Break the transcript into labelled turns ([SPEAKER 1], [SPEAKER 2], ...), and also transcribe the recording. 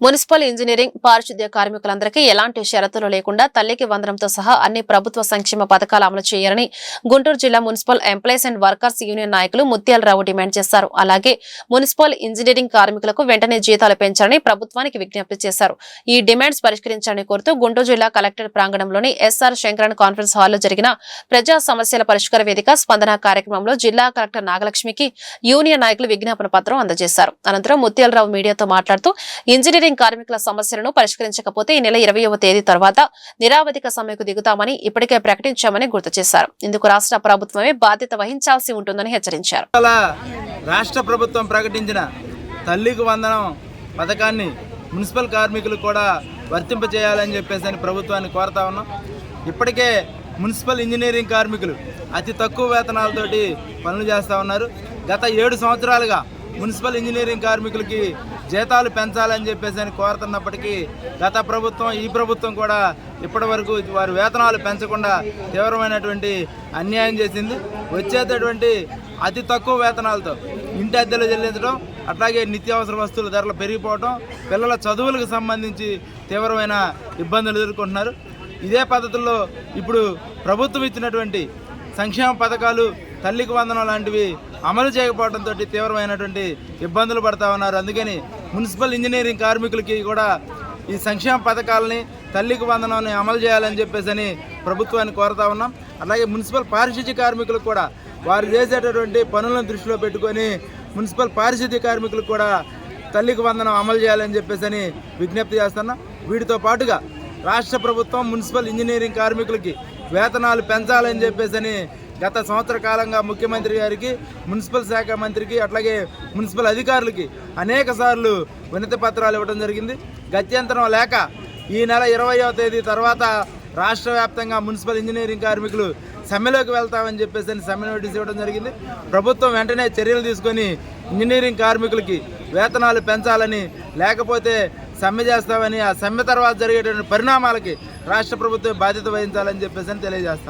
[SPEAKER 1] Municipal engineering పారిశుద్ధ్య కార్మికులందరికీ ఎలాంటి షరతులు లేకుండా తల్లికి వందనంతో సహా అన్ని ప్రభుత్వ సంక్షేమ పథకాలు అమలు చేయాలని గుంటూరు జిల్లా municipal employees and workers union నాయకులు ముత్యాలరావు డిమాండ్ చేశారు. అలాగే మున్సిపల్ ఇంజనీరింగ్ కార్మికులకు వెంటనే జీతాలు పెంచాలని ప్రభుత్వానికి విజ్ఞప్తి చేశారు. ఈ డిమాండ్స్ పరిష్కరించాలని కోరుతూ గుంటూరు జిల్లా కలెక్టర్ ప్రాంగణంలోని ఎస్ఆర్ శంకరన్ కాన్ఫరెన్స్ హాల్లో జరిగిన ప్రజా సమస్యల పరిష్కార వేదిక స్పందన కార్యక్రమంలో జిల్లా కలెక్టర్ నాగలక్ష్మికి యూనియన్ నాయకులు విజ్ఞాపన పత్రం అందజేశారు. అనంతరం ముత్యాలరావు మీడియాతో మాట్లాడుతూ ఇంజనీరింగ్ కార్మికుల సమస్యలను పరిష్కరించకపోతే ఈ నెల 20వ తేదీ తర్వాత నిరావధిక సమ్మెకు దిగుతామని ఇప్పటికే ప్రకటించామని గుర్తు చేశారు. ఇందుకు రాష్ట్ర ప్రభుత్వమే బాధ్యత వహించాల్సి ఉంటుందని హెచ్చరించారు.
[SPEAKER 2] రాష్ట్ర ప్రభుత్వం ప్రకటించిన తల్లికి వందనం పథకాన్ని మున్సిపల్ కార్మికులు కూడా వర్తింపజేయాలని చెప్పేసి ప్రభుత్వాన్ని కోరుతా ఉన్నాం. ఇప్పటికే మున్సిపల్ ఇంజనీరింగ్ కార్మికులు అతి తక్కువ వేతనాలతోటి పనులు చేస్తూ ఉన్నారు. గత 7 సంవత్సరాలుగా మున్సిపల్ ఇంజనీరింగ్ కార్మికులకి జీతాలు పెంచాలని చెప్పేసి కోరుతున్నప్పటికీ గత ప్రభుత్వం ఈ ప్రభుత్వం కూడా ఇప్పటి వరకు వారి వేతనాలు పెంచకుండా తీవ్రమైనటువంటి అన్యాయం చేసింది. వచ్చేటటువంటి అతి తక్కువ వేతనాలతో ఇంటి అద్దెలు చెల్లించడం, అట్లాగే నిత్యావసర వస్తువుల ధరలు పెరిగిపోవడం, పిల్లల చదువులకు సంబంధించి తీవ్రమైన ఇబ్బందులు ఎదుర్కొంటున్నారు. ఇదే పద్ధతుల్లో ఇప్పుడు ప్రభుత్వం ఇచ్చినటువంటి సంక్షేమ పథకాలు తల్లికి వందనం లాంటివి అమలు చేయకపోవడంతో తీవ్రమైనటువంటి ఇబ్బందులు పడతా ఉన్నారు. అందుకని మున్సిపల్ ఇంజనీరింగ్ కార్మికులకి కూడా ఈ సంక్షేమ పథకాలని తల్లికి వందనాన్ని అమలు చేయాలని చెప్పేసి ప్రభుత్వాన్ని కోరుతా ఉన్నాం. అలాగే మున్సిపల్ పారిశుద్ధ్య కార్మికులకు కూడా వారు చేసేటటువంటి పనులను దృష్టిలో పెట్టుకొని మున్సిపల్ పారిశుద్ధ్య కార్మికులకు కూడా తల్లికి వందనం అమలు చేయాలని చెప్పేసి విజ్ఞప్తి చేస్తున్నాం. వీటితో పాటుగా రాష్ట్ర ప్రభుత్వం మున్సిపల్ ఇంజనీరింగ్ కార్మికులకి వేతనాలు పెంచాలని చెప్పేసి గత సంవత్సర కాలంగా ముఖ్యమంత్రి గారికి, మున్సిపల్ శాఖ మంత్రికి, అట్లాగే మున్సిపల్ అధికారులకి అనేక సార్లు వినతి పత్రాలు ఇవ్వడం జరిగింది. గత్యంతరం లేక ఈ నెల 20వ తేదీ తర్వాత రాష్ట్ర వ్యాప్తంగా మున్సిపల్ ఇంజనీరింగ్ కార్మికులు సమ్మెలోకి వెళ్తామని చెప్పేసి సమ్మె నోటీస్ ఇవ్వడం జరిగింది. ప్రభుత్వం వెంటనే చర్యలు తీసుకొని ఇంజనీరింగ్ కార్మికులకి వేతనాలు పెంచాలని, లేకపోతే సమ్మె చేస్తామని, ఆ సమ్మె తర్వాత జరిగేటువంటి పరిణామాలకి రాష్ట్ర ప్రభుత్వం బాధ్యత వహించాలని చెప్పేసి తెలియజేస్తాం.